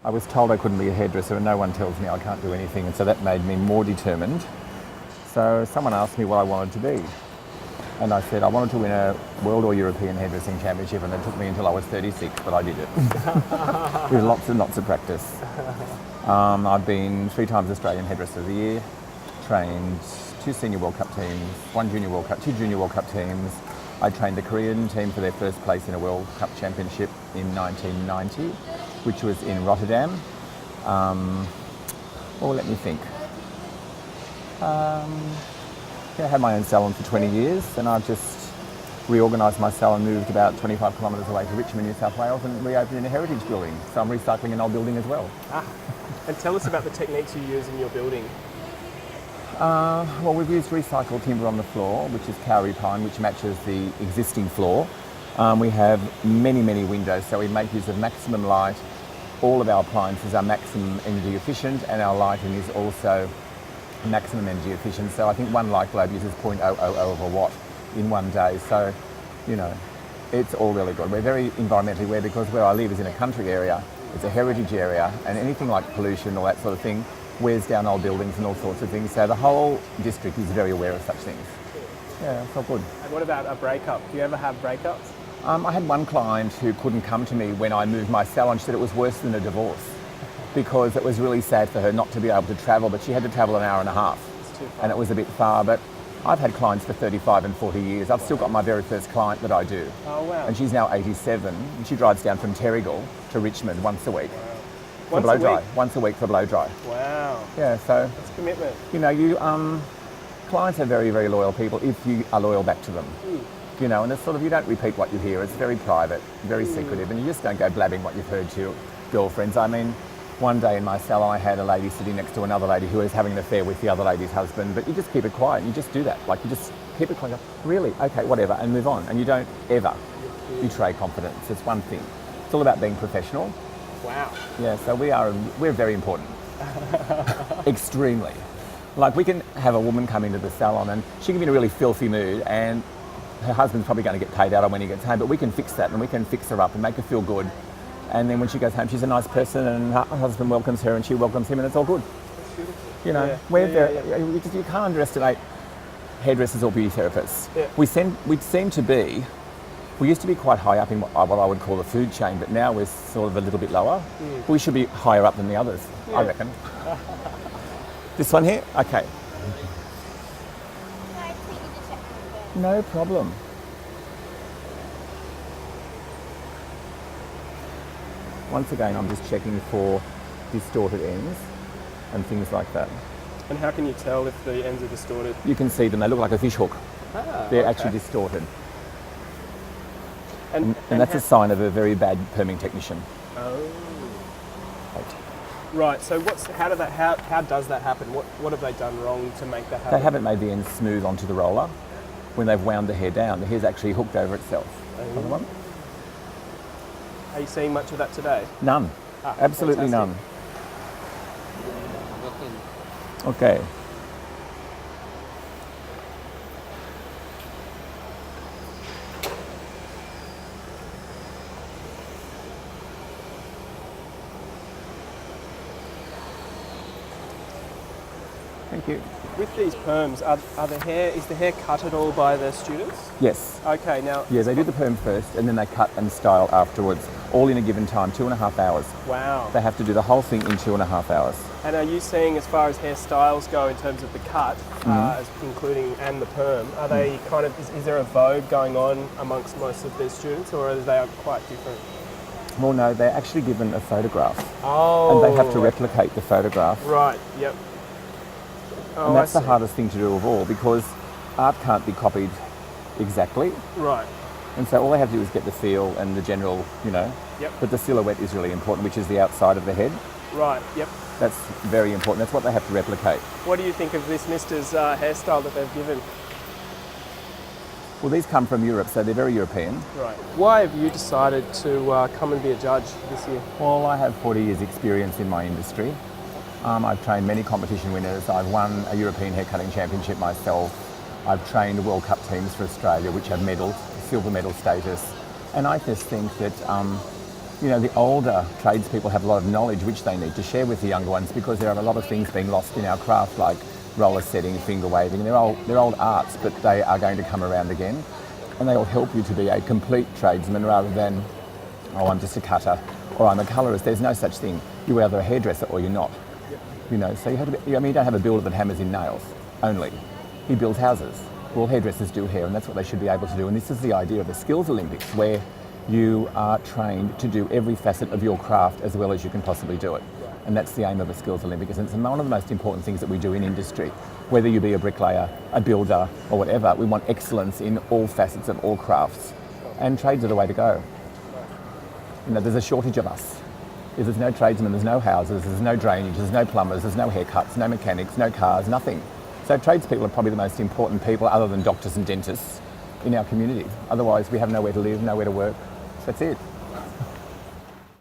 I was told I couldn't be a hairdresser and no one tells me I can't do anything, and so that made me more determined. So someone asked me what I wanted to be. And I said I wanted to win a world or European hairdressing championship, and it took me until I was 36, but I did it. With lots and lots of practice. I've been 3 times Australian Hairdresser of the Year, trained 2 Senior World Cup teams, 2 Junior World Cup teams. I trained the Korean team for their first place in a World Cup Championship in 1990, which was in Rotterdam. Let me think. I had my own salon for 20 years, and I've just reorganised my salon, moved about 25 kilometres away to Richmond, New South Wales, and reopened in a heritage building. So I'm recycling an old building as well. And tell us about the techniques you use in your building. We've used recycled timber on the floor, which is Calgary pine, which matches the existing floor. We have many, many windows, so we make use of maximum light. All of our appliances are maximum energy efficient, and our lighting is also maximum energy efficient. So I think one light globe uses 0.000 of a watt in one day. So, it's all really good. We're very environmentally aware because where I live is in a country area. It's a heritage area, and anything like pollution or that sort of thing wears down old buildings and all sorts of things. So the whole district is very aware of such things. Yeah, it's all good. And what about a breakup? Do you ever have breakups? I had one client who couldn't come to me when I moved my salon. She said it was worse than a divorce because it was really sad for her not to be able to travel, but she had to travel an hour and a half. It's too far. And it was a bit far, but I've had clients for 35 and 40 years. I've still got my very first client that I do. Oh, wow. And she's now 87, and she drives down from Terrigal to Richmond once a week. Wow. For blow dry. Once a week for blow dry. Wow. Yeah, so that's commitment. Clients are very, very loyal people if you are loyal back to them. And it's sort of, you don't repeat what you hear. It's very private, very secretive, and you just don't go blabbing what you've heard to your girlfriends. I mean, one day in my salon I had a lady sitting next to another lady who was having an affair with the other lady's husband, but you just keep it quiet. You just do that. Like, you just keep it quiet. Really? Okay, whatever, and move on. And you don't ever betray confidence. It's one thing. It's all about being professional. Wow. Yeah, so we're very important. Extremely. Like, we can have a woman come into the salon and she can be in a really filthy mood, and her husband's probably going to get paid out on when he gets home, but we can fix that, and we can fix her up and make her feel good. And then when she goes home, she's a nice person, and her husband welcomes her and she welcomes him, and it's all good. You can't underestimate hairdressers or beauty therapists. Yeah. We used to be quite high up in what I would call the food chain, but now we're sort of a little bit lower. We should be higher up than the others, I reckon. This one here? Okay. No problem. Once again, I'm just checking for distorted ends and things like that. And how can you tell if the ends are distorted? You can see them. They look like a fish hook. They're actually distorted. And that's a sign of a very bad perming technician. Oh. Right. So how does that happen? What have they done wrong to make that happen? They haven't made the ends smooth onto the roller. When they've wound the hair down, the hair's actually hooked over itself. Other one? Are you seeing much of that today? None. Absolutely fantastic. None. Okay. Thank you. With these perms, is the hair cut at all by the students? Yes. Okay, now... Yeah, they do the perm first, and then they cut and style afterwards, all in a given time, 2.5 hours. Wow. They have to do the whole thing in 2.5 hours. And are you seeing, as far as hairstyles go in terms of the cut, including and the perm, are they kind of, is there a vogue going on amongst most of the students, or are they quite different? Well, no, they're actually given a photograph. Oh. And they have to replicate the photograph. Right, yep. And that's the hardest thing to do of all, because art can't be copied exactly. Right. And so all they have to do is get the feel and the general, Yep. But the silhouette is really important, which is the outside of the head. Right, yep. That's very important. That's what they have to replicate. What do you think of this Mister's hairstyle that they've given? Well, these come from Europe, so they're very European. Right. Why have you decided to come and be a judge this year? Well, I have 40 years experience in my industry. I've trained many competition winners. I've won a European haircutting championship myself. I've trained World Cup teams for Australia, which have medals, silver medal status. And I just think that you know, the older tradespeople have a lot of knowledge which they need to share with the younger ones, because there are a lot of things being lost in our craft, like roller setting, finger waving. They're old arts, but they are going to come around again, and they will help you to be a complete tradesman rather than, oh, I'm just a cutter or I'm a colourist. There's no such thing. You're either a hairdresser or you're not. You know, so you have to be, I mean, you don't have a builder that hammers in nails only. He builds houses. Well, hairdressers do hair, and that's what they should be able to do. And this is the idea of the Skills Olympics, where you are trained to do every facet of your craft as well as you can possibly do it. And that's the aim of a Skills Olympics. And it's one of the most important things that we do in industry. Whether you be a bricklayer, a builder, or whatever, we want excellence in all facets of all crafts. And trades are the way to go. You know, there's a shortage of us. If there's no tradesmen, there's no houses, there's no drainage, there's no plumbers, there's no haircuts, no mechanics, no cars, nothing. So tradespeople are probably the most important people, other than doctors and dentists, in our community. Otherwise, we have nowhere to live, nowhere to work. So that's it.